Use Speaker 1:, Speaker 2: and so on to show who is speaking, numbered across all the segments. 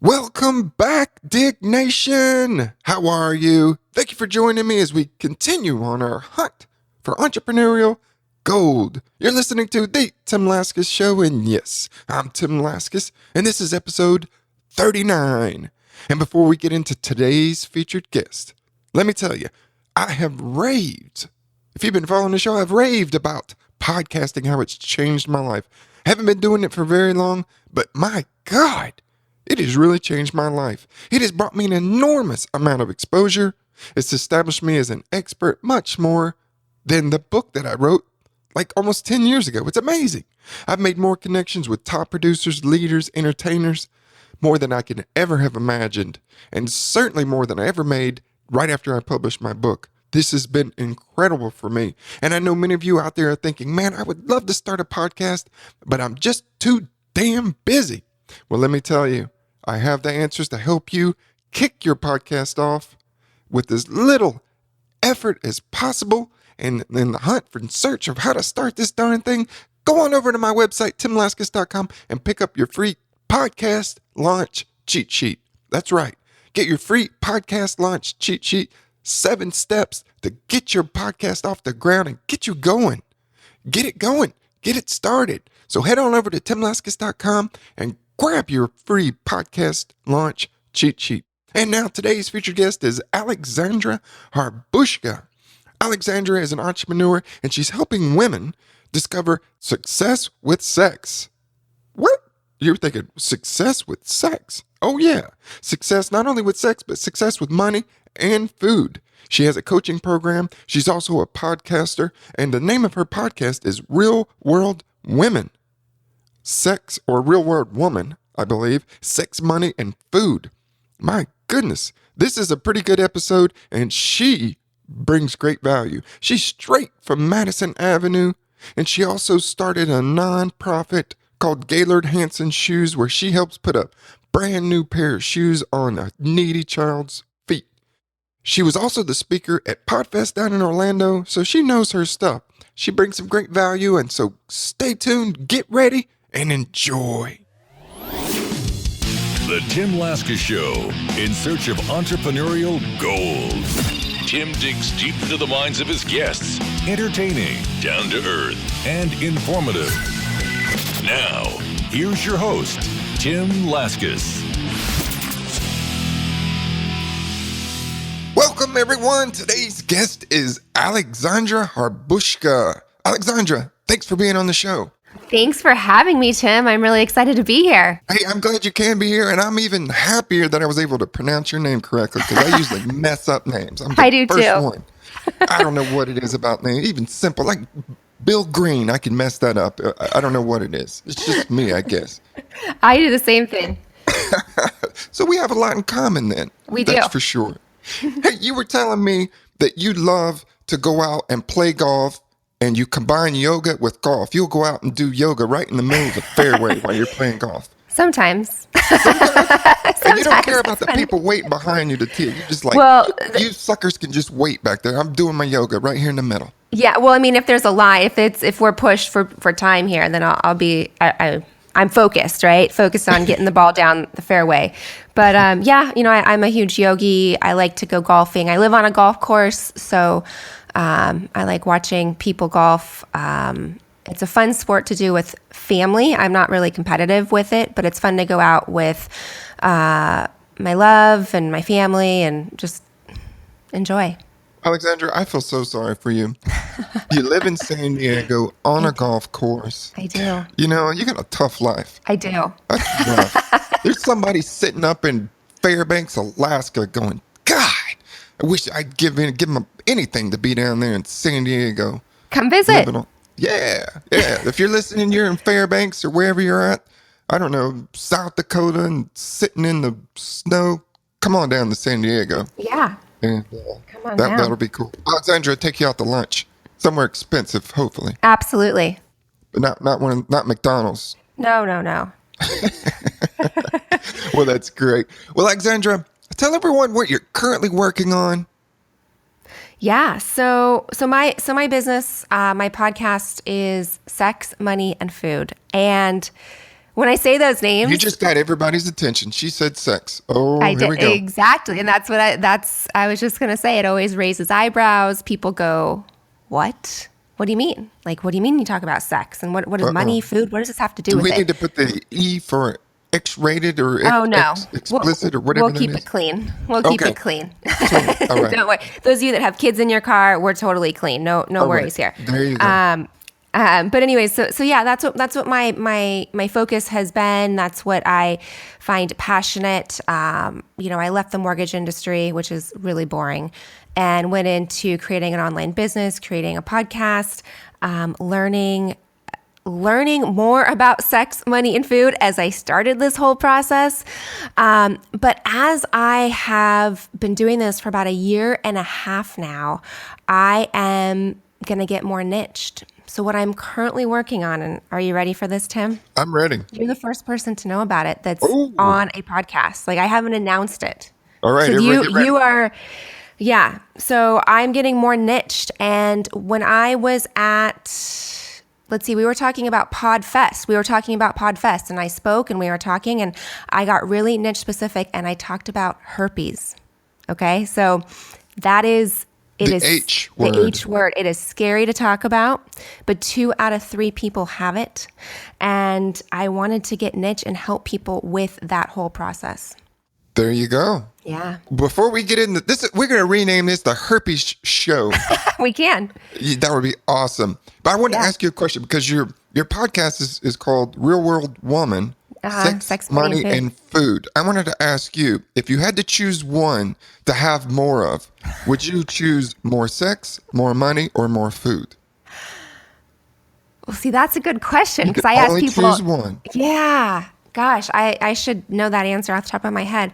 Speaker 1: Welcome back, Dig Nation. How are you? Thank you for joining me as we continue on our hunt for entrepreneurial gold. You're listening to the Tim Laskus Show, and yes, I'm Tim Laskus, and this is episode 39. And before we get into today's featured guest, let me tell you, I have raved. If you've been following the show, I've raved about podcasting, how it's changed my life. Haven't been doing it for very long, but my God, it has really changed my life. It has brought me an enormous amount of exposure. It's established me as an expert much more than the book that I wrote like almost 10 years ago. It's amazing. I've made more connections with top producers, leaders, entertainers, more than I can ever have imagined, and certainly more than I ever made right after I published my book. This has been incredible for me. And I know many of you out there are thinking, man, I would love to start a podcast, but I'm just too damn busy. Well, let me tell you, I have the answers to help you kick your podcast off with as little effort as possible. And in the hunt for search of how to start this darn thing, go on over to my website, timlaskus.com, and pick up your free podcast launch cheat sheet. That's right. Get your free podcast launch cheat sheet. 7 steps to get your podcast off the ground and get you going. Get it going. Get it started. So head on over to timlaskus.com and grab your free podcast launch cheat sheet. And now today's featured guest is Alexandra Harbushka. Alexandra is an entrepreneur, and she's helping women discover success with sex. What? You're thinking success with sex? Oh yeah. Success not only with sex, but success with money and food. She has a coaching program. She's also a podcaster, and the name of her podcast is Real World Women. Sex, or Real World Woman, I believe, sex, money, and food. My goodness, this is a pretty good episode, and she brings great value. She's straight from Madison Avenue, and she also started a non-profit called Gaylord Hanson Shoes, where she helps put a brand new pair of shoes on a needy child's feet. She was also the speaker at Podfest down in Orlando, so she knows her stuff. She brings some great value, and so stay tuned, get ready, and enjoy.
Speaker 2: The Tim Laskus Show, in search of entrepreneurial gold. Tim digs deep into the minds of his guests, entertaining, down to earth, and informative. Now, here's your host, Tim Laskus.
Speaker 1: Welcome, everyone. Today's guest is Alexandra Harbushka. Alexandra, thanks for being on the show.
Speaker 3: Thanks for having me, Tim. I'm really excited to be here.
Speaker 1: Hey, I'm glad you can be here, and I'm even happier that I was able to pronounce your name correctly, because I usually mess up names. I'm the
Speaker 3: I do
Speaker 1: first
Speaker 3: too.
Speaker 1: one. I don't know what it is about names, even simple, like Bill Green. I can mess that up. I don't know what it is. It's just me, I guess.
Speaker 3: I do the same thing.
Speaker 1: So we have a lot in common then.
Speaker 3: We do.
Speaker 1: That's for sure. Hey, you were telling me that you love to go out and play golf, and you combine yoga with golf. You'll go out and do yoga right in the middle of the fairway while you're playing golf.
Speaker 3: Sometimes.
Speaker 1: And you don't care about the people waiting behind you to tee. You're just like,
Speaker 3: Well,
Speaker 1: you suckers can just wait back there. I'm doing my yoga right here in the middle.
Speaker 3: Yeah. Well, I mean, if there's a line, if we're pushed for time here, then I'm focused, right? Focused on getting the ball down the fairway. But yeah, I'm a huge yogi. I like to go golfing. I live on a golf course, so I like watching people golf. It's a fun sport to do with family. I'm not really competitive with it, but it's fun to go out with my love and my family and just enjoy.
Speaker 1: Alexandra, I feel so sorry for you. You live in San Diego on a golf course.
Speaker 3: I do.
Speaker 1: You got a tough life.
Speaker 3: I do.
Speaker 1: That's rough. There's somebody sitting up in Fairbanks, Alaska going, God, I wish I'd give them anything to be down there in San Diego.
Speaker 3: Come visit.
Speaker 1: Yeah. If you're listening, you're in Fairbanks or wherever you're at, I don't know, South Dakota, and sitting in the snow, come on down to San Diego.
Speaker 3: Yeah.
Speaker 1: And
Speaker 3: Come on down.
Speaker 1: that'll be cool. Alexandra, take you out to lunch. Somewhere expensive, hopefully.
Speaker 3: Absolutely.
Speaker 1: But not McDonald's.
Speaker 3: No.
Speaker 1: Well, that's great. Well, Alexandra, tell everyone what you're currently working on.
Speaker 3: Yeah. So my business, my podcast is Sex, Money, and Food. And when I say those names,
Speaker 1: You just got everybody's attention. She said sex. Oh,
Speaker 3: I
Speaker 1: here
Speaker 3: did
Speaker 1: we go.
Speaker 3: exactly, and that's what I was just gonna say. It always raises eyebrows. People go, "What? What do you mean? Like, what do you mean you talk about sex? And what is money, food? What does this have to do
Speaker 1: Do
Speaker 3: with
Speaker 1: we
Speaker 3: it?"
Speaker 1: need to put the E for X-rated or
Speaker 3: Oh no,
Speaker 1: explicit or whatever
Speaker 3: We'll
Speaker 1: that
Speaker 3: keep
Speaker 1: is?
Speaker 3: it clean. We'll keep
Speaker 1: Okay.
Speaker 3: it clean.
Speaker 1: Clean. All right.
Speaker 3: Don't worry. Those of you that have kids in your car, we're totally clean. No
Speaker 1: All
Speaker 3: worries
Speaker 1: right.
Speaker 3: here.
Speaker 1: There you go.
Speaker 3: But anyways, so yeah, that's what my focus has been. That's what I find passionate. I left the mortgage industry, which is really boring, and went into creating an online business, creating a podcast, learning more about sex, money, and food as I started this whole process. But as I have been doing this for about 1.5 years now, I am going to get more niched. So what I'm currently working on, and are you ready for this, Tim?
Speaker 1: I'm ready.
Speaker 3: You're the first person to know about it that's
Speaker 1: Ooh.
Speaker 3: on a podcast. Like, I haven't announced it.
Speaker 1: All right,
Speaker 3: So
Speaker 1: everybody get ready.
Speaker 3: you are, yeah. So I'm getting more niched. And when I was at, let's see, we were talking about PodFest. And I spoke and we were talking and I got really niche specific and I talked about herpes. Okay. So that is,
Speaker 1: The H word.
Speaker 3: The H word. It is scary to talk about, but 2 out of 3 people have it. And I wanted to get niche and help people with that whole process.
Speaker 1: There you go.
Speaker 3: Yeah,
Speaker 1: Before we get into this, we're going to rename this the Herpes Show.
Speaker 3: we can.
Speaker 1: That would be awesome. But I wanted to
Speaker 3: Yeah.
Speaker 1: ask you a question because your podcast is called Real World Woman, Sex, Money, and Food. I wanted to ask you, if you had to choose one to have more of, would you choose more sex, more money, or more food?
Speaker 3: Well, see, that's a good question because
Speaker 1: could
Speaker 3: I ask
Speaker 1: only
Speaker 3: people.
Speaker 1: choose one.
Speaker 3: Yeah, gosh, I should know that answer off the top of my head.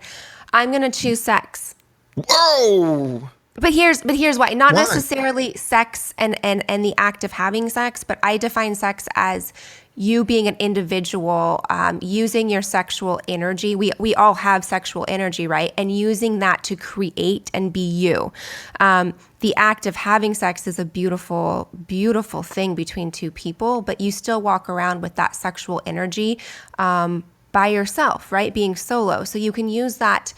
Speaker 3: I'm gonna choose sex.
Speaker 1: Whoa!
Speaker 3: But here's why. Not
Speaker 1: Why?
Speaker 3: necessarily sex and the act of having sex, but I define sex as you being an individual, using your sexual energy. We all have sexual energy, right? And using that to create and be you. The act of having sex is a beautiful, beautiful thing between 2 people, but you still walk around with that sexual energy by yourself, right? Being solo. So you can use that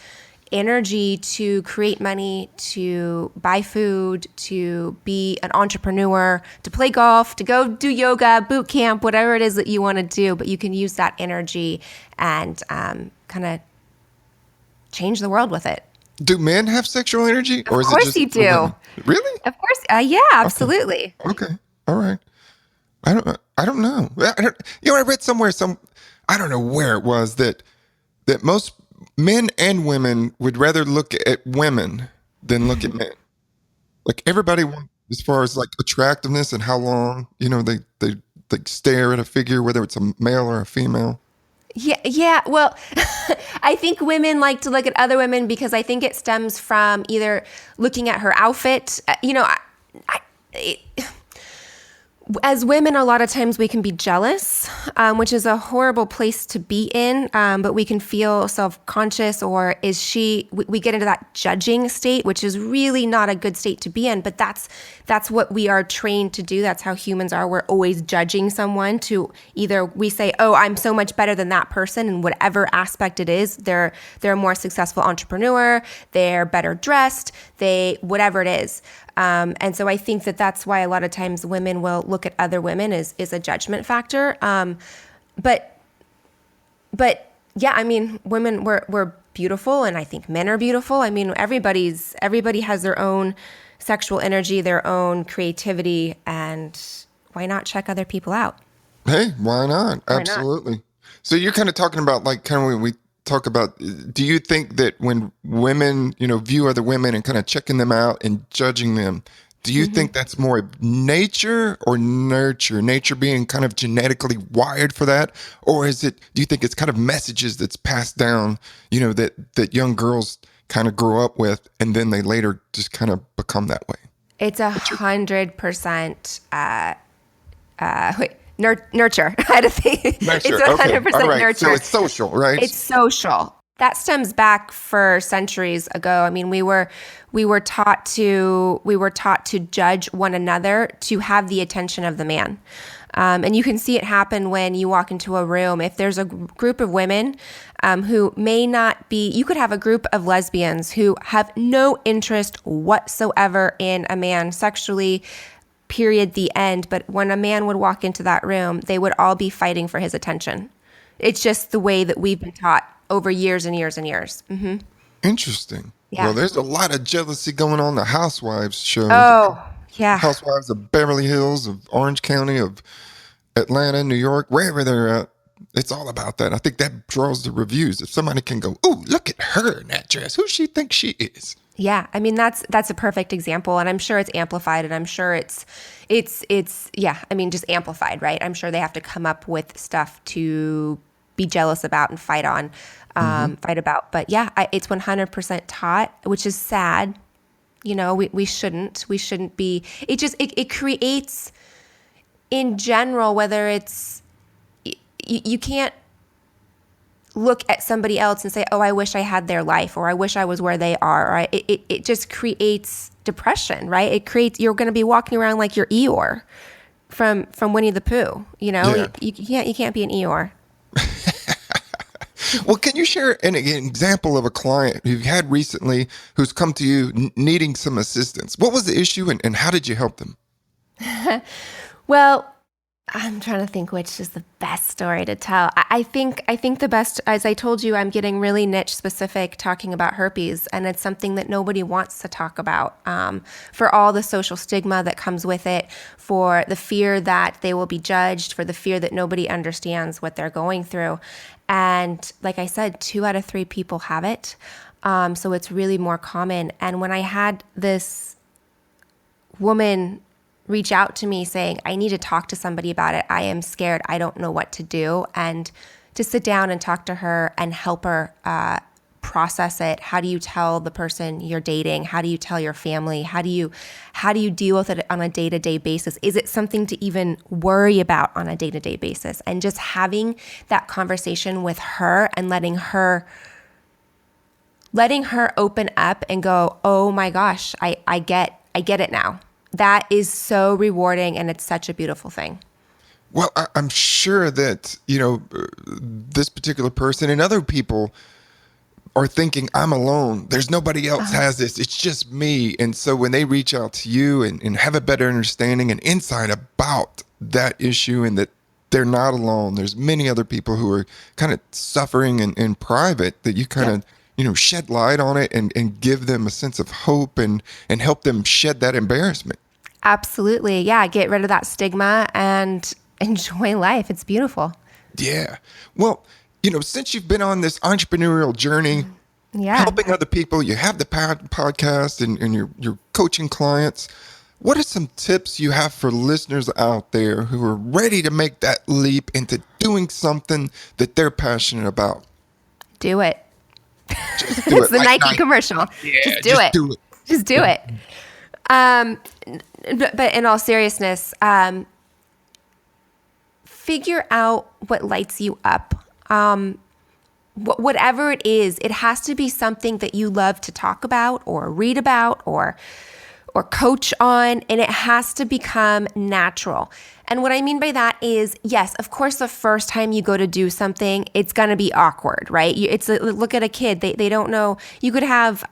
Speaker 3: energy to create money, to buy food, to be an entrepreneur, to play golf, to go do yoga, boot camp, whatever it is that you want to do. But you can use that energy and kind of change the world with it.
Speaker 1: Do men have sexual energy? Or
Speaker 3: Of
Speaker 1: is
Speaker 3: course
Speaker 1: it just
Speaker 3: you
Speaker 1: for
Speaker 3: do.
Speaker 1: women? Really?
Speaker 3: Of course. Yeah, absolutely.
Speaker 1: Okay. All right. I don't know. I read somewhere I don't know where it was that most men and women would rather look at women than look at men. Like everybody wants, as far as like attractiveness and how long, they stare at a figure, whether it's a male or a female.
Speaker 3: Yeah. Well, I think women like to look at other women because I think it stems from either looking at her outfit. As women, a lot of times we can be jealous, which is a horrible place to be in, but we can feel self-conscious or we get into that judging state, which is really not a good state to be in, but that's what we are trained to do. That's how humans are. We're always judging someone to either we say, oh, I'm so much better than that person in whatever aspect it is. They're a more successful entrepreneur, they're better dressed, whatever it is. And so I think that's why a lot of times women will look at other women is a judgment factor. But yeah, I mean, women we're beautiful, and I think men are beautiful. I mean, everybody has their own sexual energy, their own creativity, and why not check other people out?
Speaker 1: Hey, why not?
Speaker 3: Why not?
Speaker 1: Absolutely. So you're kind of talking about like kind of when we talk about, do you think that when women, view other women and kind of checking them out and judging them, do you think that's more nature or nurture? Nature being kind of genetically wired for that? Or do you think it's kind of messages that's passed down, that young girls kind of grow up with and then they later just kind of become that way?
Speaker 3: It's 100%, nurture. I had to think. It's 100%
Speaker 1: All right.
Speaker 3: nurture.
Speaker 1: So it's social, right?
Speaker 3: It's social. That stems back for centuries ago. I mean, we were taught to judge one another to have the attention of the man. And you can see it happen when you walk into a room. If there's a group of women who may not be, you could have a group of lesbians who have no interest whatsoever in a man sexually, period, the end. But when a man would walk into that room, they would all be fighting for his attention. It's just the way that we've been taught over years and years and years. Mm-hmm.
Speaker 1: Interesting.
Speaker 3: Yeah.
Speaker 1: Well, there's a lot of jealousy going on the Housewives shows.
Speaker 3: Oh, yeah.
Speaker 1: Housewives of Beverly Hills, of Orange County, of Atlanta, New York, wherever they're at. It's all about that. I think that draws the reviews. If somebody can go, "Ooh, look at her in that dress. Who she thinks she is?"
Speaker 3: Yeah, I mean that's a perfect example, and I'm sure it's amplified, and I'm sure it's yeah, I mean just amplified, right? I'm sure they have to come up with stuff to be jealous about and fight about. But yeah, it's 100% taught, which is sad. You know, we shouldn't be. It creates, in general, whether it's you can't look at somebody else and say, oh, I wish I had their life, or I wish I was where they are. Right? It just creates depression, right? It creates, you're going to be walking around like you're Eeyore from Winnie the Pooh. You know,
Speaker 1: Yeah.
Speaker 3: you can't be an Eeyore.
Speaker 1: Well, can you share an example of a client you've had recently who's come to you needing some assistance? What was the issue, and how did you help them?
Speaker 3: Well, I'm trying to think which is the best story to tell. I think the best, as I told you, I'm getting really niche specific talking about herpes, and it's something that nobody wants to talk about, for all the social stigma that comes with it, for the fear that they will be judged, for the fear that nobody understands what they're going through. And like I said, 2 out of 3 people have it. So it's really more common. And when I had this woman reach out to me saying, I need to talk to somebody about it. I am scared. I don't know what to do. And to sit down and talk to her and help her process it. How do you tell the person you're dating? How do you tell your family? How do you deal with it on a day-to-day basis? Is it something to even worry about on a day-to-day basis? And just having that conversation with her and letting her open up and go, oh my gosh, I get it now. That is so rewarding, and it's such a beautiful thing.
Speaker 1: Well, I'm sure that, this particular person and other people are thinking, I'm alone. There's nobody else has this. It's just me. And so when they reach out to you and have a better understanding and insight about that issue, and that they're not alone, there's many other people who are kind of suffering in private, that you kind of, shed light on it and give them a sense of hope and help them shed that embarrassment.
Speaker 3: Absolutely. Yeah. Get rid of that stigma and enjoy life. It's beautiful.
Speaker 1: Yeah. Well, since you've been on this entrepreneurial journey, helping other people, you have the podcast and you're coaching clients. What are some tips you have for listeners out there who are ready to make that leap into doing something that they're passionate about?
Speaker 3: Do it.
Speaker 1: Just do
Speaker 3: it's the Nike commercial.
Speaker 1: Yeah,
Speaker 3: just do it. Just do it. But in all seriousness, figure out what lights you up. Whatever it is, it has to be something that you love to talk about or read about or coach on, and it has to become natural. And what I mean by that is, yes, of course, the first time you go to do something, it's going to be awkward, right? Look at a kid. They don't know. You could have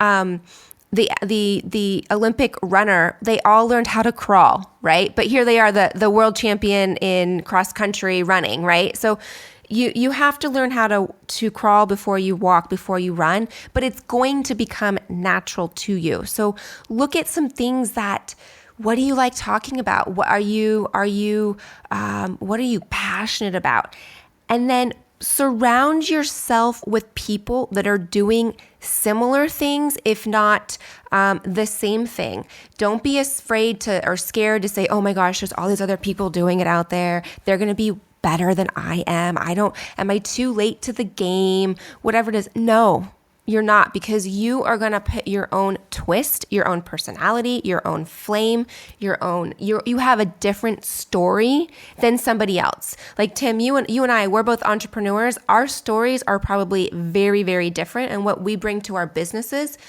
Speaker 3: the Olympic runner. They all learned how to crawl, right? But here they are, the world champion in cross country running, right? So you have to learn how to crawl before you walk, before you run, but it's going to become natural to you. So look at some things what do you like talking about? What are you passionate about? And then surround yourself with people that are doing similar things, if not the same thing. Don't be afraid or scared to say, oh my gosh, there's all these other people doing it out there. They're going to be better than I am. Am I too late to the game? Whatever it is. No, you're not, because you are going to put your own twist, your own personality, your own flame, you have a different story than somebody else. Like Tim, you and I, we're both entrepreneurs. Our stories are probably very, very different. And what we bring to our businesses,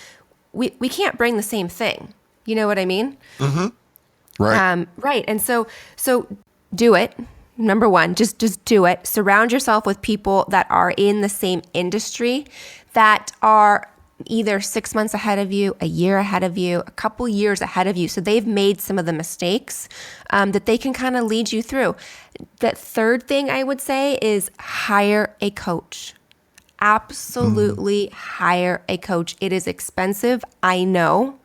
Speaker 3: we can't bring the same thing. You know what I mean?
Speaker 1: Mm-hmm. Right.
Speaker 3: Right. And so do it. Number one, just do it. Surround yourself with people that are in the same industry, that are either 6 months ahead of you, a year ahead of you, a couple years ahead of you. So they've made some of the mistakes that they can kind of lead you through. The third thing I would say is hire a coach. Absolutely hire a coach. It is expensive, I know,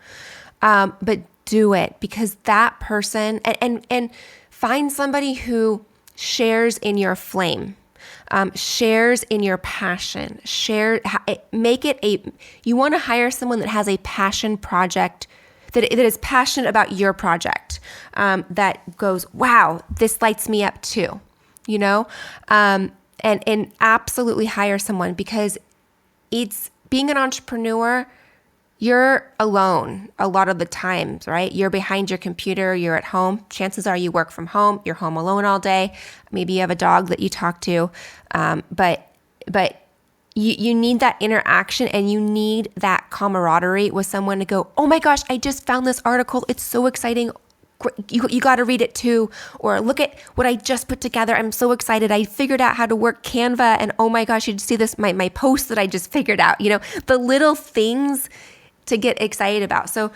Speaker 3: but do it, because that person, and find somebody who shares in your flame, shares in your passion, you want to hire someone that has a passion project, that is passionate about your project, that goes, wow, this lights me up too, and absolutely hire someone, because it's being an entrepreneur. You're alone a lot of the times, right? You're behind your computer, you're at home. Chances are you work from home, you're home alone all day. Maybe you have a dog that you talk to. But you need that interaction, and you need that camaraderie with someone to go, oh my gosh, I just found this article. It's so exciting. You got to read it too. Or look at what I just put together. I'm so excited. I figured out how to work Canva, and oh my gosh, you should see this, my post that I just figured out. The little things to get excited about. So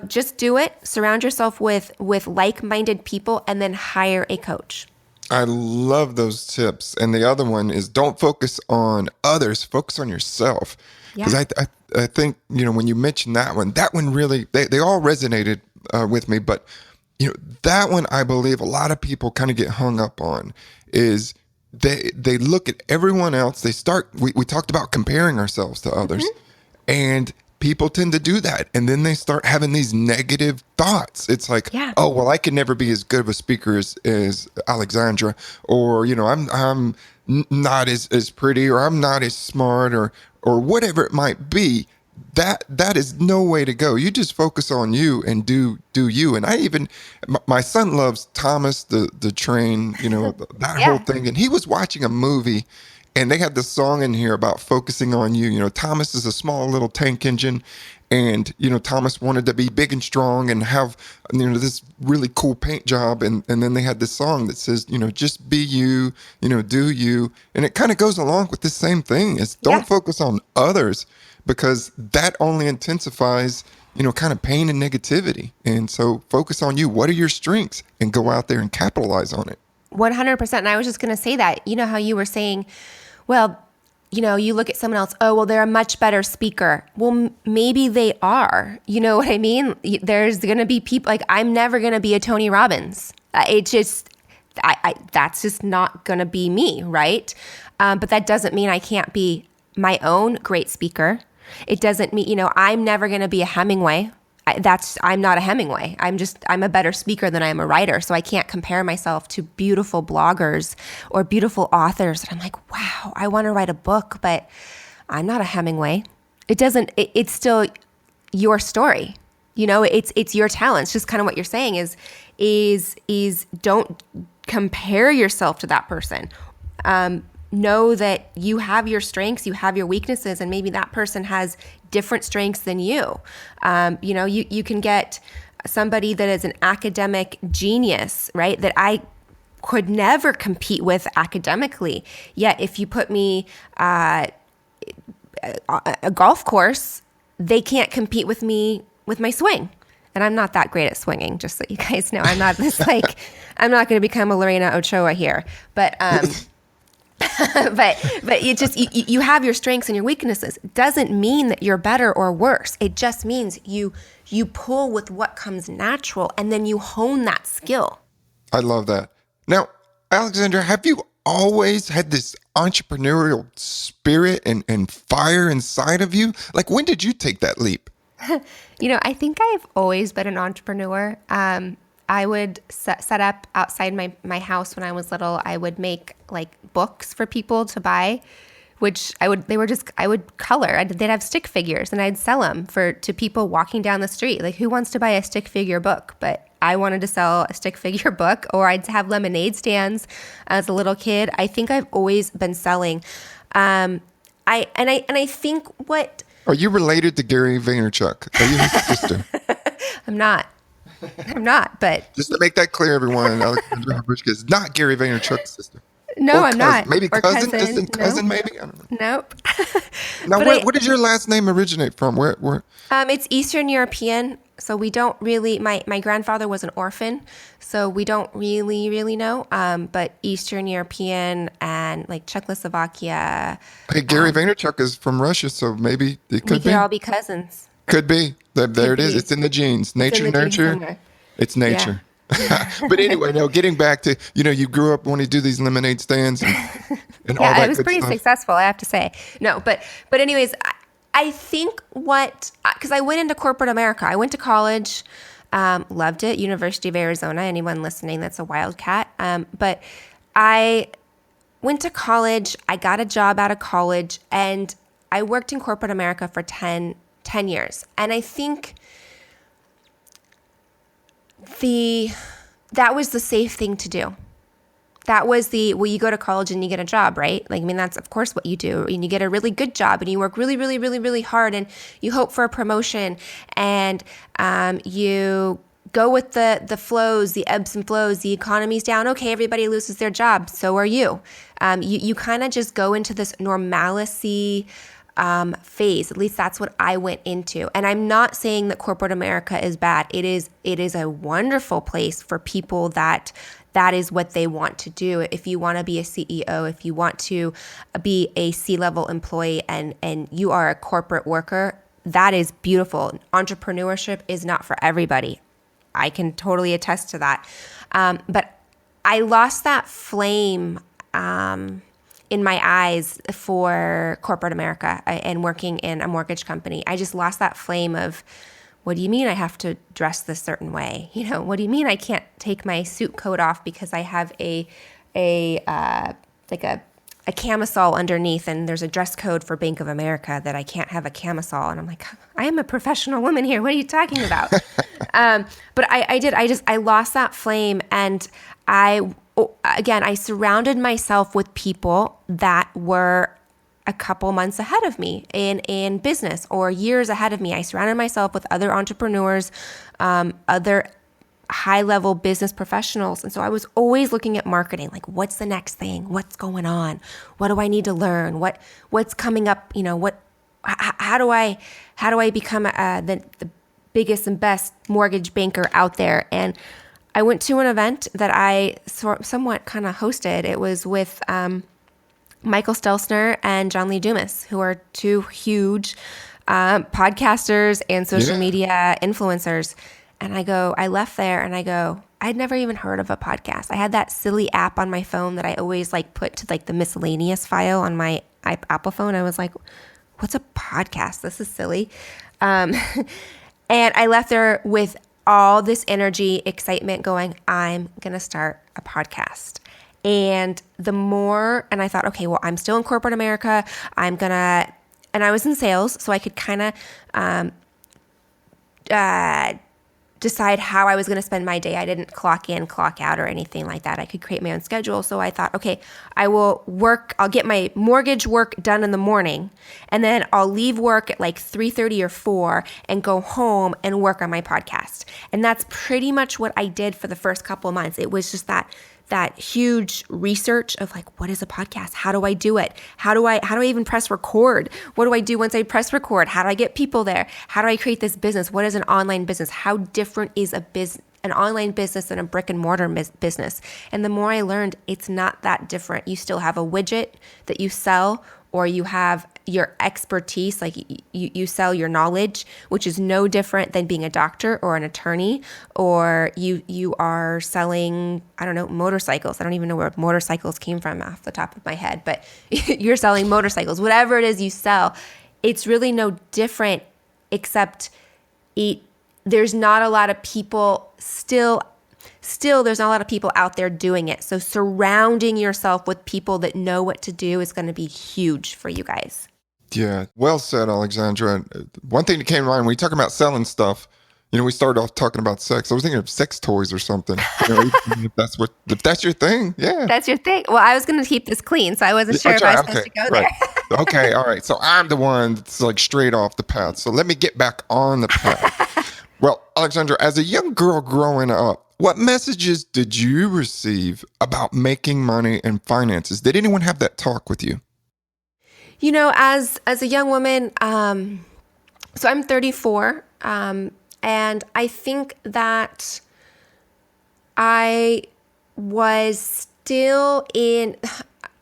Speaker 3: just do it. Surround yourself with like-minded people, and then hire a coach.
Speaker 1: I love those tips. And the other one is, don't focus on others, focus on yourself. Because I think, when you mentioned that one really, they all resonated with me. But, that one, I believe a lot of people kind of get hung up on is they look at everyone else. They start, we talked about comparing ourselves to others, and people tend to do that. And then they start having these negative thoughts. It's like, oh, well, I can never be as good of a speaker as Alexandra, or, I'm not as pretty, or I'm not as smart, or whatever it might be. That is no way to go. You just focus on you and do you. And my son loves Thomas the Train, that whole thing. And he was watching a movie, and they had this song in here about focusing on you. Thomas is a small little tank engine, and, Thomas wanted to be big and strong and have, this really cool paint job. And then they had this song that says, just be you, do you. And it kind of goes along with the same thing, is don't focus on others, because that only intensifies, kind of pain and negativity. And so focus on you. What are your strengths? And go out there and capitalize on it.
Speaker 3: 100%. And I was just going to say that, how you were saying, well, you look at someone else, oh, well, they're a much better speaker. Well, maybe they are. You know what I mean? There's going to be people, like, I'm never going to be a Tony Robbins. That's just not going to be me, right? But that doesn't mean I can't be my own great speaker. It doesn't mean, I'm never going to be a Hemingway. I'm not a Hemingway. I'm a better speaker than I am a writer. So I can't compare myself to beautiful bloggers or beautiful authors. And I'm like, wow, I want to write a book, but I'm not a Hemingway. It's still your story. It's your talents. Just kind of what you're saying is don't compare yourself to that person. Know that you have your strengths, you have your weaknesses, and maybe that person has different strengths than you. You can get somebody that is an academic genius, right? That I could never compete with academically. Yet if you put me a golf course, they can't compete with me with my swing. And I'm not that great at swinging, just so you guys know. I'm not I'm not going to become a Lorena Ochoa here. But but you have your strengths and your weaknesses. It doesn't mean that you're better or worse. It just means you pull with what comes natural, and then you hone that skill.
Speaker 1: I love that. Now, Alexandra, have you always had this entrepreneurial spirit and fire inside of you? Like, when did you take that leap?
Speaker 3: I think I've always been an entrepreneur. I would set up outside my house when I was little. I would make like books for people to buy, which I would color. They'd have stick figures, and I'd sell them to people walking down the street. Like, who wants to buy a stick figure book? But I wanted to sell a stick figure book. Or I'd have lemonade stands as a little kid. I think I've always been selling. I think what.
Speaker 1: Are you related to Gary Vaynerchuk? Are you his sister?
Speaker 3: I'm not. I'm not, but
Speaker 1: Just to make that clear, everyone, Alexandra Harbushka is not Gary Vaynerchuk's sister.
Speaker 3: no,
Speaker 1: Or
Speaker 3: I'm
Speaker 1: cousin.
Speaker 3: not.
Speaker 1: Maybe
Speaker 3: Or
Speaker 1: cousin,
Speaker 3: cousin.
Speaker 1: distant cousin, maybe? I don't know.
Speaker 3: Nope.
Speaker 1: Now,
Speaker 3: But
Speaker 1: where does your last name originate from? Where?
Speaker 3: it's Eastern European, so we don't really. My grandfather was an orphan, so we don't really know. But Eastern European and like Czechoslovakia,
Speaker 1: Hey, Gary Vaynerchuk is from Russia, so maybe it
Speaker 3: we
Speaker 1: could
Speaker 3: could
Speaker 1: be.
Speaker 3: all be cousins.
Speaker 1: Could be. There it is.
Speaker 3: be.
Speaker 1: It's in the genes.
Speaker 3: It's in
Speaker 1: Nature,
Speaker 3: the genes
Speaker 1: nurture.
Speaker 3: somewhere.
Speaker 1: It's nature. But anyway, now getting back to, you grew up wanting to do these lemonade stands and all
Speaker 3: Yeah,
Speaker 1: that
Speaker 3: it was
Speaker 1: good
Speaker 3: pretty
Speaker 1: stuff.
Speaker 3: successful, I have to say. No, but anyways, I think because I went into corporate America. I went to college, loved it, University of Arizona. Anyone listening that's a wildcat. But I went to college. I got a job out of college, and I worked in corporate America for 10 years. And I think that was the safe thing to do. That was you go to college and you get a job, right? Like, I mean, that's of course what you do. And you get a really good job and you work really, really, really, really hard and you hope for a promotion and you go with the flows, the ebbs and flows. The economy's down. Okay, everybody loses their job. So are you. You kind of just go into this normalcy phase. At least that's what I went into. And I'm not saying that corporate America is bad. It is a wonderful place for people that is what they want to do. If you want to be a CEO, if you want to be a C-level employee and you are a corporate worker, that is beautiful. Entrepreneurship is not for everybody. I can totally attest to that. But I lost that flame in my eyes for corporate America and working in a mortgage company. I just lost that flame of, what do you mean I have to dress this certain way? What do you mean I can't take my suit coat off because I have a camisole underneath and there's a dress code for Bank of America that I can't have a camisole? And I'm like, I am a professional woman here. What are you talking about? But I lost that flame, and I surrounded myself with people that were a couple months ahead of me in business or years ahead of me. I surrounded myself with other entrepreneurs, other high-level business professionals. And so I was always looking at marketing, like, what's the next thing? What's going on? What do I need to learn? What's coming up? How do I become the biggest and best mortgage banker out there? And I went to an event that I somewhat kind of hosted. It was with Michael Stelzner and John Lee Dumas, who are two huge podcasters and social media influencers. And I left there and I go, I'd never even heard of a podcast. I had that silly app on my phone that I always put to the miscellaneous file on my Apple phone. I was like, what's a podcast? This is silly. And I left there with all this energy, excitement going, I'm going to start a podcast. And I thought, okay, well, I'm still in corporate America. And I was in sales, so I could kind of decide how I was going to spend my day. I didn't clock in, clock out, or anything like that. I could create my own schedule. So I thought, okay, I'll get my mortgage work done in the morning, and then I'll leave work at 3:30 or 4 and go home and work on my podcast. And that's pretty much what I did for the first couple of months. It was just that huge research of what is a podcast? How do I do it? How do I even press record? What do I do once I press record? How do I get people there? How do I create this business? What is an online business? How different is an online business than a brick and mortar business? And the more I learned, it's not that different. You still have a widget that you sell, or you have your expertise, you sell your knowledge, which is no different than being a doctor or an attorney, or you are selling, I don't know, motorcycles. I don't even know where motorcycles came from off the top of my head, but you're selling motorcycles. Whatever it is you sell, it's really no different, except there's not a lot of people still there's not a lot of people out there doing it. So surrounding yourself with people that know what to do is going to be huge for you guys.
Speaker 1: Yeah, well said, Alexandra. One thing that came to mind when we talk about selling stuff, we started off talking about sex. I was thinking of sex toys or something. If that's your thing, yeah.
Speaker 3: That's your thing. Well, I was going to keep this clean, so I wasn't sure if I was supposed to go
Speaker 1: right.
Speaker 3: there.
Speaker 1: Okay, all right. So I'm the one that's straight off the path. So let me get back on the path. Well, Alexandra, as a young girl growing up, what messages did you receive about making money and finances? Did anyone have that talk with you?
Speaker 3: As a young woman, so I'm 34, and I think that I was still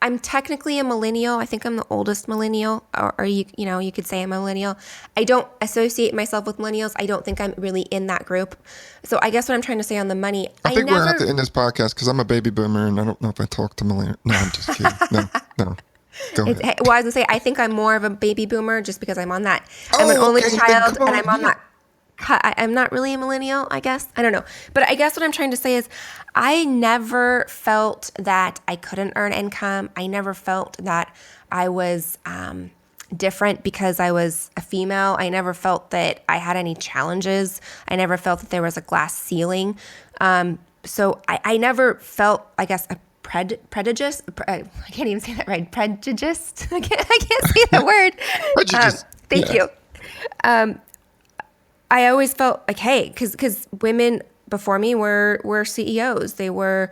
Speaker 3: I'm technically a millennial. I think I'm the oldest millennial, or you could say I'm a millennial. I don't associate myself with millennials. I don't think I'm really in that group. So I guess what I'm trying to say on the money,
Speaker 1: I think we're going to have to end this podcast because I'm a baby boomer and I don't know if I talk to millennials. No, I'm just kidding. No. Go ahead.
Speaker 3: Well, I was gonna say, I think I'm more of a baby boomer just because I'm on that. I'm an only child, and I'm on that. I'm not really a millennial, I guess. I don't know. But I guess what I'm trying to say is I never felt that I couldn't earn income. I never felt that I was different because I was a female. I never felt that I had any challenges. I never felt that there was a glass ceiling. So I never felt, I guess, a prejudiced. I can't even say that right. Prejudiced. I can't say that word.
Speaker 1: Prejudiced.
Speaker 3: Thank you. I always felt like, hey, because women before me were CEOs. They were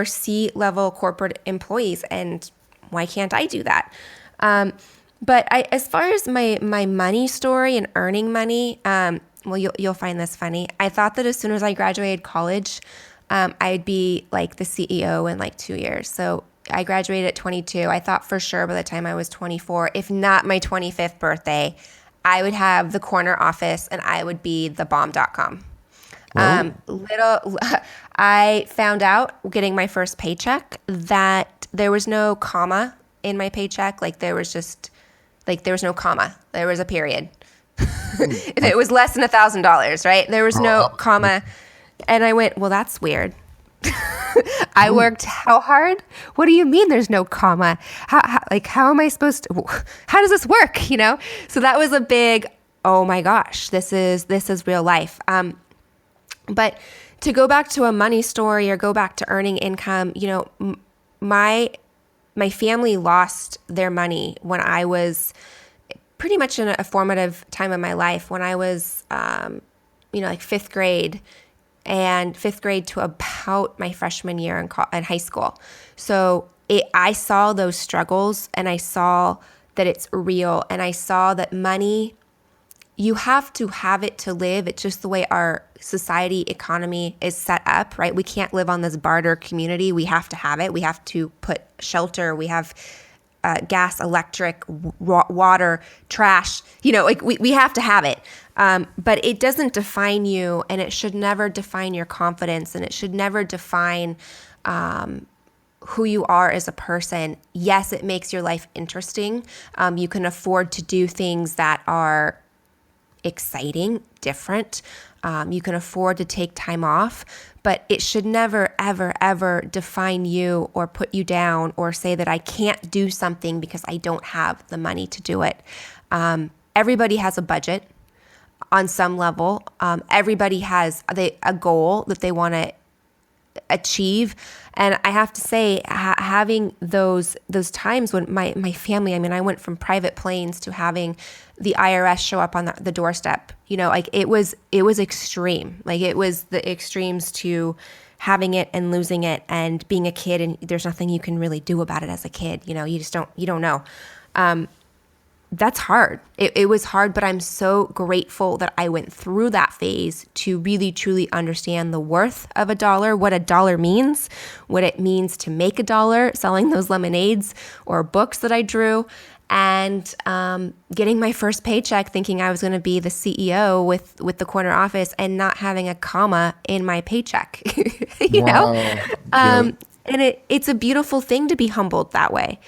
Speaker 3: C-level corporate employees, and why can't I do that? But as far as my money story and earning money, well, you'll find this funny. I thought that as soon as I graduated college, I'd be like the CEO in like 2 years. So I graduated at 22. I thought for sure by the time I was 24, if not my 25th birthday, I would have the corner office and I would be the bomb.com. I found out getting my first paycheck that there was no comma in my paycheck. There was no comma. There was a period. It was less than $1,000, right? There was no comma. And I went, well, that's weird. I worked how hard? What do you mean there's no comma? How am I supposed to, how does this work? So that was a big, oh my gosh, this is real life. But to go back to a money story or go back to earning income, my family lost their money when I was pretty much in a formative time of my life, when I was, fifth grade to about my freshman year in high school. So I saw those struggles, and I saw that it's real, and I saw that money, you have to have it to live. It's just the way our society economy is set up, right? We can't live on this barter community. We have to have it. We have to put shelter. We have gas, electric, water, trash, we have to have it. But it doesn't define you, and it should never define your confidence, and it should never define who you are as a person. Yes, it makes your life interesting. You can afford to do things that are exciting, different. You can afford to take time off, but it should never, ever, ever define you or put you down or say that I can't do something because I don't have the money to do it. Everybody has a budget on some level. Everybody has a goal that they want to achieve. And I have to say, having those times when my family, I went from private planes to having the IRS show up on the doorstep, it was extreme. It was the extremes to having it and losing it and being a kid, and there's nothing you can really do about it as a kid. You don't know. That's hard. It was hard, but I'm so grateful that I went through that phase to really, truly understand the worth of a dollar, what a dollar means, what it means to make a dollar, selling those lemonades or books that I drew, and getting my first paycheck thinking I was going to be the CEO with the corner office and not having a comma in my paycheck, know? And it's a beautiful thing to be humbled that way.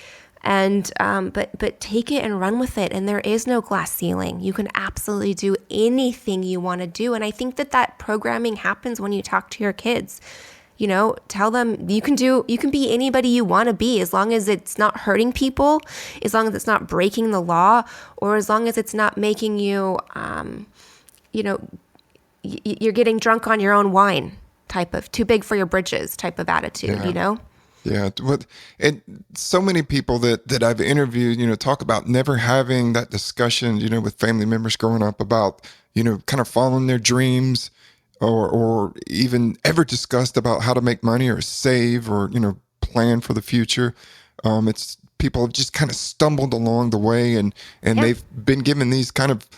Speaker 3: And but take it and run with it. And there is no glass ceiling. You can absolutely do anything you want to do. And I think that programming happens when you talk to your kids. Tell them you can be anybody you want to be, as long as it's not hurting people, as long as it's not breaking the law, or as long as it's not making you, you're getting drunk on your own wine type of too big for your britches type of attitude,
Speaker 1: Yeah. Yeah, and so many people that I've interviewed, talk about never having that discussion, with family members growing up about, kind of following their dreams, or even ever discussed about how to make money or save or plan for the future. It's people have just kind of stumbled along the way, and
Speaker 3: Yeah.
Speaker 1: they've been given these kind of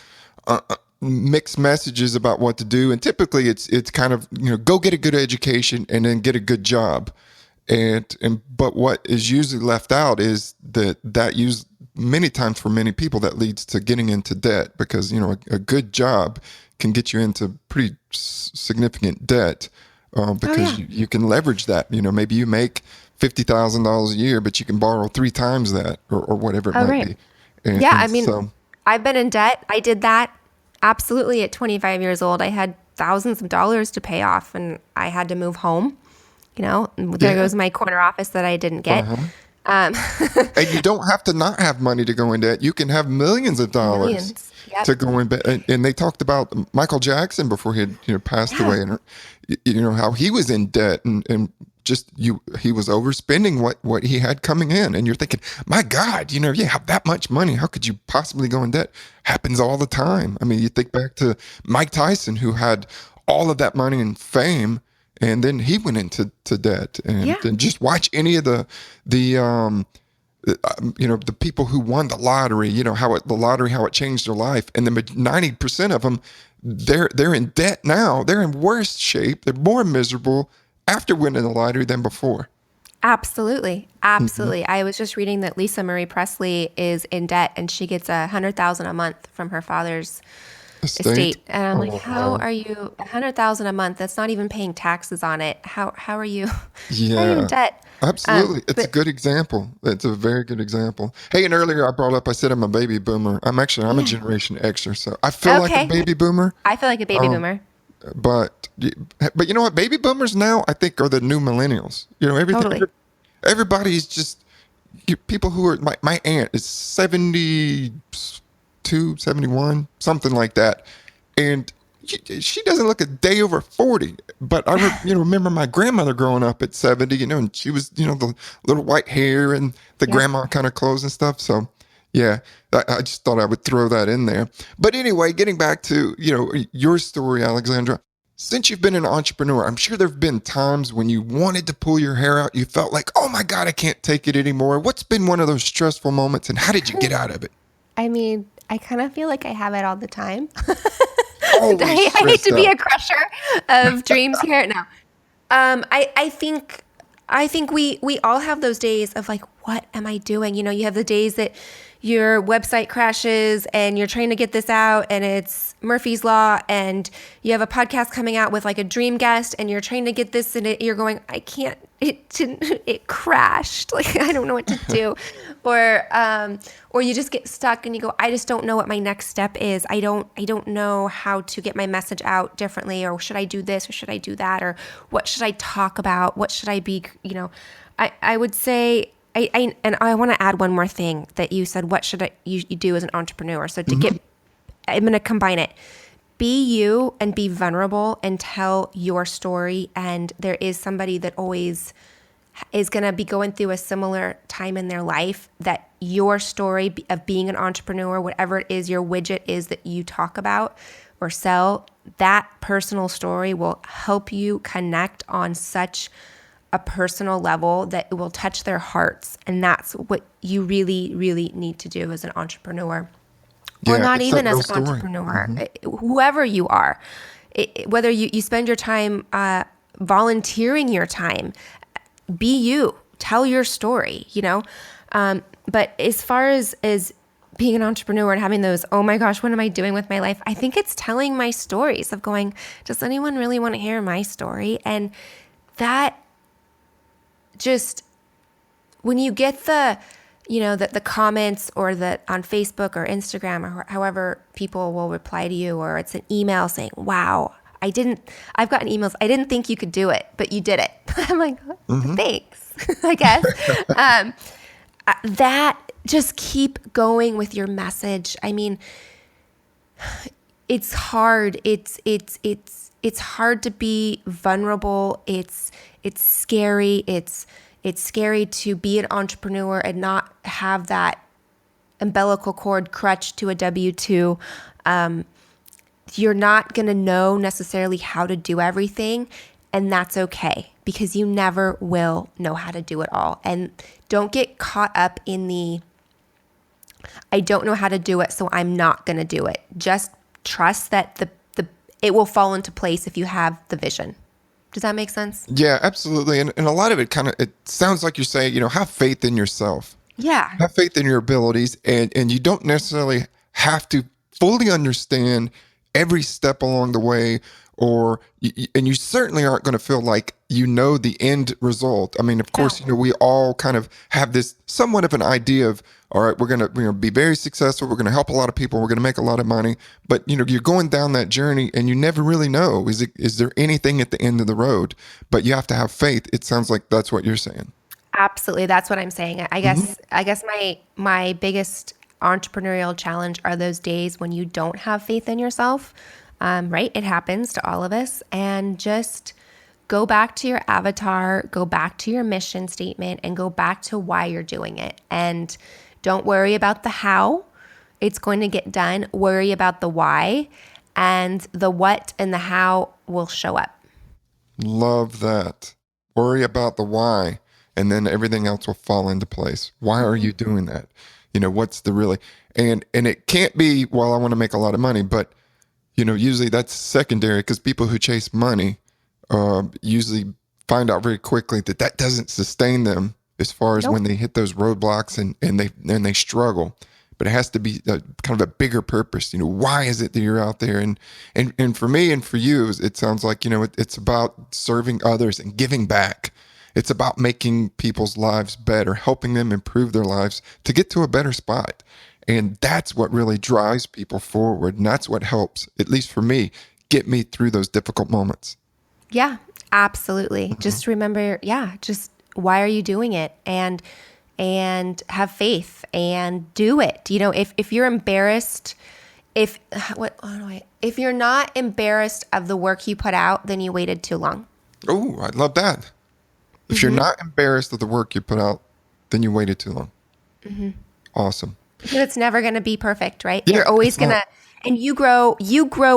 Speaker 1: mixed messages about what to do, and typically it's kind of go get a good education and then get a good job. And but what is usually left out is that use many times for many people that leads to getting into debt, because a good job can get you into pretty significant debt,
Speaker 3: Oh
Speaker 1: because
Speaker 3: yeah.
Speaker 1: you can leverage that. Maybe you make $50,000 a year, but you can borrow three times that, or whatever it
Speaker 3: Oh
Speaker 1: might
Speaker 3: right.
Speaker 1: be.
Speaker 3: Yeah, I
Speaker 1: And
Speaker 3: mean,
Speaker 1: so
Speaker 3: I've been in debt. I did that absolutely at 25 years old. I had thousands of dollars to pay off and I had to move home. And there
Speaker 1: yeah.
Speaker 3: goes my corner office that I didn't get.
Speaker 1: Uh-huh.
Speaker 3: Um,
Speaker 1: And you don't have to not have money to go in debt. You can have millions of dollars
Speaker 3: millions. Yep.
Speaker 1: to go in debt. And they talked about Michael Jackson before he had passed
Speaker 3: Yeah.
Speaker 1: away, and how he was in debt, and just he was overspending what he had coming in. And you're thinking, my God, you have that much money. How could you possibly go in debt? Happens all the time. I mean, you think back to Mike Tyson, who had all of that money and fame, and then he went into debt. And,
Speaker 3: Yeah.
Speaker 1: and just watch any of the people who won the lottery, how it changed their life. And the 90% of them, they're in debt now. They're in worse shape. They're more miserable after winning the lottery than before.
Speaker 3: Absolutely. Absolutely. I was just reading that Lisa Marie Presley is in debt and she gets $100,000 a month from her father's estate. And I'm like, how are you $100,000 a month? That's not even paying taxes on it. How are you how are you in
Speaker 1: Yeah,
Speaker 3: debt?
Speaker 1: absolutely. It's a
Speaker 3: But
Speaker 1: good example. It's a very good example. Hey, and earlier I said I'm a baby boomer. I'm a
Speaker 3: yeah.
Speaker 1: Generation Xer, so I feel like a
Speaker 3: Okay.
Speaker 1: baby boomer.
Speaker 3: I feel like a baby boomer.
Speaker 1: But you know what? Baby boomers now, I think, are the new millennials.
Speaker 3: Totally.
Speaker 1: Everybody's just people who are my aunt is 72, 71, something like that, and she doesn't look a day over 40. But remember my grandmother growing up at 70, and she was the little white hair and the
Speaker 3: Yep.
Speaker 1: grandma kind of clothes and stuff. So yeah, I just thought I would throw that in there. But anyway, getting back to your story, Alexandra. Since you've been an entrepreneur, I'm sure there have been times when you wanted to pull your hair out. You felt like, oh my God, I can't take it anymore. What's been one of those stressful moments, and how did you get out of it?
Speaker 3: I mean, I kind of feel like I have it all the time.
Speaker 1: Always
Speaker 3: I hate
Speaker 1: stressed
Speaker 3: to be a
Speaker 1: out.
Speaker 3: crusher of dreams here. No. I think we all have those days of like, what am I doing? You have the days that your website crashes and you're trying to get this out and it's Murphy's Law and you have a podcast coming out with like a dream guest and you're trying to get this and you're going, I can't, it didn't, it crashed. Like, I don't know what to do. Or you just get stuck and you go, I just don't know what my next step is. I don't know how to get my message out differently, or should I do this or should I do that? Or what should I talk about? What should I be, I would say, and I want to add one more thing that you said, what should you do as an entrepreneur? So I'm going to combine it. Be you and be vulnerable and tell your story. And there is somebody that always is going to be going through a similar time in their life, that your story of being an entrepreneur, whatever it is, your widget is that you talk about or sell, that personal story will help you connect on such a personal level that it will touch their hearts. And that's what you really, really need to do as an entrepreneur. Or
Speaker 1: Yeah,
Speaker 3: not
Speaker 1: it's that
Speaker 3: even
Speaker 1: real
Speaker 3: as an
Speaker 1: story.
Speaker 3: entrepreneur, whoever you are, whether you spend your time volunteering your time, be you, tell your story, but as far as being an entrepreneur and having those, oh my gosh, what am I doing with my life? I think it's telling my stories of going, does anyone really want to hear my story? And that just, when you get the comments or the on Facebook or Instagram or however people will reply to you, or it's an email saying, wow, I've gotten emails, I didn't think you could do it, but you did it. I'm like, thanks, I guess. That, just keep going with your message. I mean, it's hard. It's hard to be vulnerable. It's scary. It's scary to be an entrepreneur and not have that umbilical cord crutch to a W-2. You're not going to know necessarily how to do everything, and that's okay because you never will know how to do it all. And don't get caught up in the, I don't know how to do it, so I'm not going to do it. Just trust that it will fall into place if you have the vision. Does that make sense?
Speaker 1: Yeah, absolutely. And a lot of it it sounds like you're saying, have faith in yourself.
Speaker 3: Yeah.
Speaker 1: Have faith in your abilities, and you don't necessarily have to fully understand every step along the way, and you certainly aren't going to feel like the end result. I mean, of course, we all kind of have this somewhat of an idea of, all right, we're going to be very successful. We're going to help a lot of people. We're going to make a lot of money. But, you're going down that journey and you never really know, is there anything at the end of the road? But you have to have faith. It sounds like that's what you're saying.
Speaker 3: Absolutely. That's what I'm saying. I guess my biggest entrepreneurial challenge are those days when you don't have faith in yourself, right? It happens to all of us. And just go back to your avatar, go back to your mission statement, and go back to why you're doing it. And don't worry about the how it's going to get done. Worry about the why, and the what and the how will show up.
Speaker 1: Love that. Worry about the why, and then everything else will fall into place. Why are you doing that? What's the really, and it can't be, well, I want to make a lot of money, but usually that's secondary, because people who chase money usually find out very quickly that doesn't sustain them as far as when they hit those roadblocks and they struggle. But it has to be kind of a bigger purpose. Why is it that you're out there? And for me and for you, it sounds like, it's about serving others and giving back. It's about making people's lives better, helping them improve their lives to get to a better spot. And that's what really drives people forward. And that's what helps, at least for me, get me through those difficult moments.
Speaker 3: Yeah, absolutely. Just remember, just why are you doing it? And have faith and do it. If you're embarrassed, if you're not embarrassed of the work you put out, then you waited too long.
Speaker 1: Oh, I love that. If you're not embarrassed of the work you put out, then you waited too long. Awesome.
Speaker 3: But it's never going to be perfect, right?
Speaker 1: Yeah,
Speaker 3: you're always going to, and you grow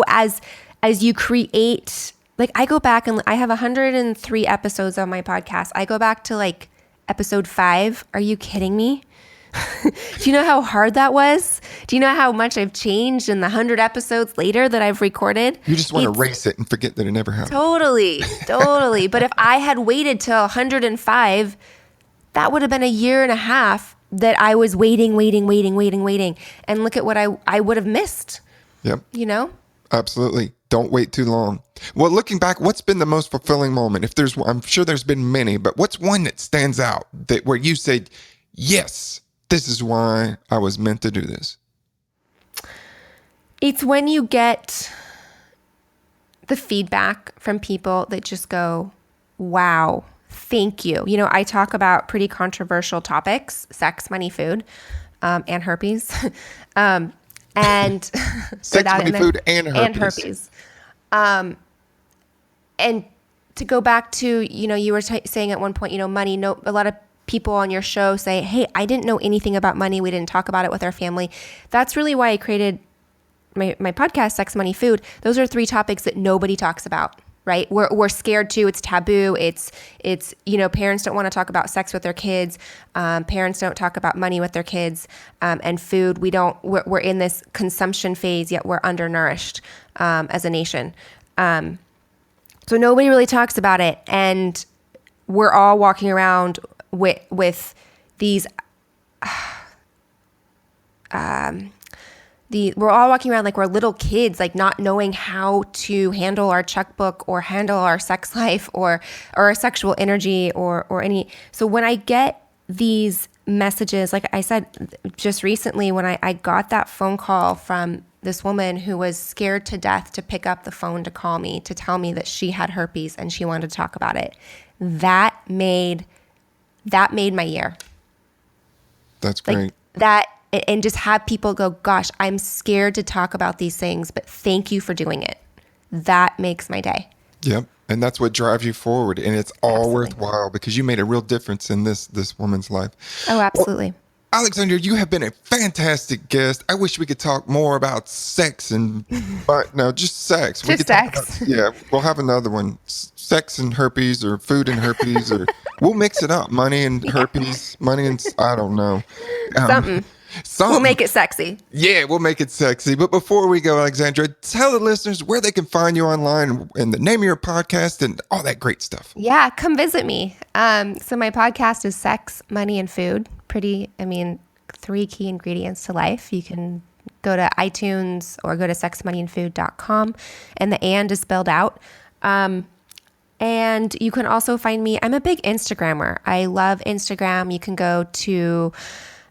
Speaker 3: as you create. Like, I go back and I have 103 episodes on my podcast. I go back to like episode 5. Are you kidding me? Do you know how hard that was? Do you know how much I've changed in the 100 episodes later that I've recorded?
Speaker 1: You just want to erase it and forget that it never happened.
Speaker 3: Totally. But if I had waited till 105, that would have been a year and a half that I was waiting. And look at what I would have missed.
Speaker 1: Yep.
Speaker 3: Absolutely.
Speaker 1: Don't wait too long. Well, looking back, what's been the most fulfilling moment? I'm sure there's been many, but what's one that stands out where you said, yes, this is why I was meant to do this?
Speaker 3: It's when you get the feedback from people that just go, wow, thank you. I talk about pretty controversial topics: sex, money, food, and herpes. And
Speaker 1: sex, money, food, and herpes.
Speaker 3: And to go back to, you were saying at one point, money, a lot of people on your show say, hey, I didn't know anything about money. We didn't talk about it with our family. That's really why I created my podcast, Sex, Money, Food. Those are 3 topics that nobody talks about, right? We're scared to. It's taboo. It's parents don't want to talk about sex with their kids. Parents don't talk about money with their kids, and food. We're in this consumption phase, yet we're undernourished as a nation. So nobody really talks about it, and we're all walking around with these. We're all walking around like we're little kids, like not knowing how to handle our checkbook or handle our sex life or our sexual energy or any. So when I get these messages, like I said just recently, when I got that phone call from this woman who was scared to death to pick up the phone to call me to tell me that she had herpes and she wanted to talk about it, that made my year.
Speaker 1: That's great.
Speaker 3: Like that. And just have people go, gosh, I'm scared to talk about these things, but thank you for doing it. That makes my day.
Speaker 1: Yep. And that's what drives you forward. And it's all
Speaker 3: Absolutely.
Speaker 1: worthwhile because you made a real difference in this woman's life.
Speaker 3: Oh, absolutely.
Speaker 1: Alexandra, you have been a fantastic guest. I wish we could talk more about sex but no, just sex. We
Speaker 3: Just
Speaker 1: could talk
Speaker 3: sex.
Speaker 1: yeah, we'll have another one. Sex and herpes or food and herpes or we'll mix it up. Money and herpes, money and I don't know.
Speaker 3: Something. We'll make it sexy.
Speaker 1: Yeah, we'll make it sexy. But before we go, Alexandra, tell the listeners where they can find you online and the name of your podcast and all that great stuff.
Speaker 3: Yeah, come visit me. So my podcast is Sex, Money, and Food. 3 key ingredients to life. You can go to iTunes or go to sexmoneyandfood.com, and the and is spelled out. And you can also find me. I'm a big Instagrammer. I love Instagram. You can go to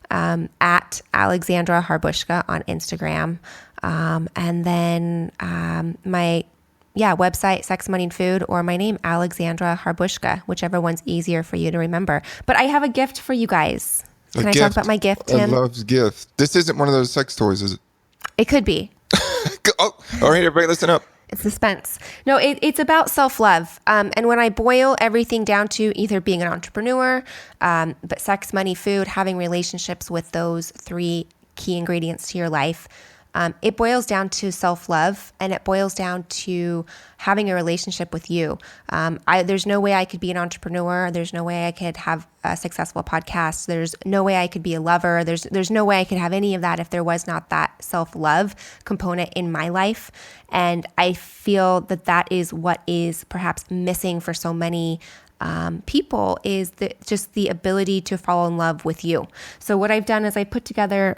Speaker 3: at Alexandra Harbushka on Instagram. And then my website, Sex, Money, and Food, or my name, Alexandra Harbushka, whichever one's easier for you to remember. But I have a gift for you guys. Can I talk about my gift, Tim?
Speaker 1: I love gifts. This isn't one of those sex toys, is it?
Speaker 3: It could be.
Speaker 1: Oh, all right, everybody, listen up.
Speaker 3: It's suspense. No, it's about self-love. And when I boil everything down to either being an entrepreneur, but sex, money, food, having relationships with those 3 key ingredients to your life, it boils down to self-love, and it boils down to having a relationship with you. There's no way I could be an entrepreneur. There's no way I could have a successful podcast. There's no way I could be a lover. There's no way I could have any of that if there was not that self-love component in my life. And I feel that is what is perhaps missing for so many people is just the ability to fall in love with you. So what I've done is I put together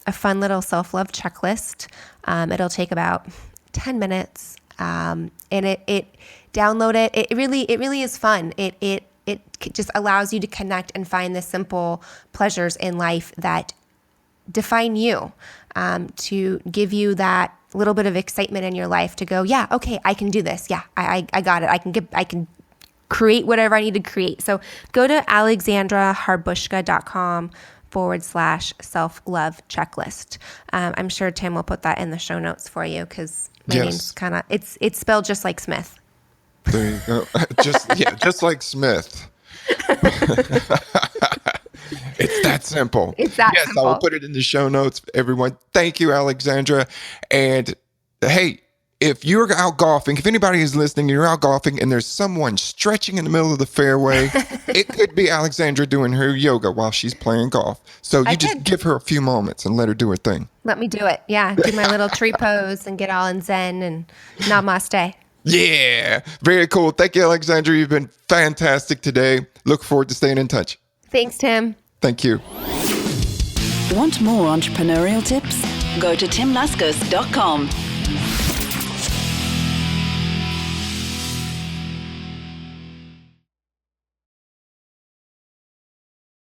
Speaker 3: a fun little self-love checklist. It'll take about 10 minutes. And it download it. It really is fun. It just allows you to connect and find the simple pleasures in life that define you, to give you that little bit of excitement in your life to go, yeah, okay, I can do this. Yeah, I got it. I can create whatever I need to create. So go to alexandraharbushka.com/self-love checklist. I'm sure Tim will put that in the show notes for you because my name's kind of, it's spelled just like Smith.
Speaker 1: There you go. Just like Smith. It's that simple.
Speaker 3: It's that
Speaker 1: simple. Yes, I will put it in the show notes. Everyone, thank you, Alexandra. And hey, if you're out golfing, if anybody is listening, you're out golfing and there's someone stretching in the middle of the fairway, it could be Alexandra doing her yoga while she's playing golf. So you just give her a few moments and let her do her thing.
Speaker 3: Let me do it. Yeah. Do my little tree pose and get all in Zen and namaste.
Speaker 1: Yeah. Very cool. Thank you, Alexandra. You've been fantastic today. Look forward to staying in touch.
Speaker 3: Thanks, Tim.
Speaker 1: Thank you.
Speaker 4: Want more entrepreneurial tips? Go to timlaskos.com.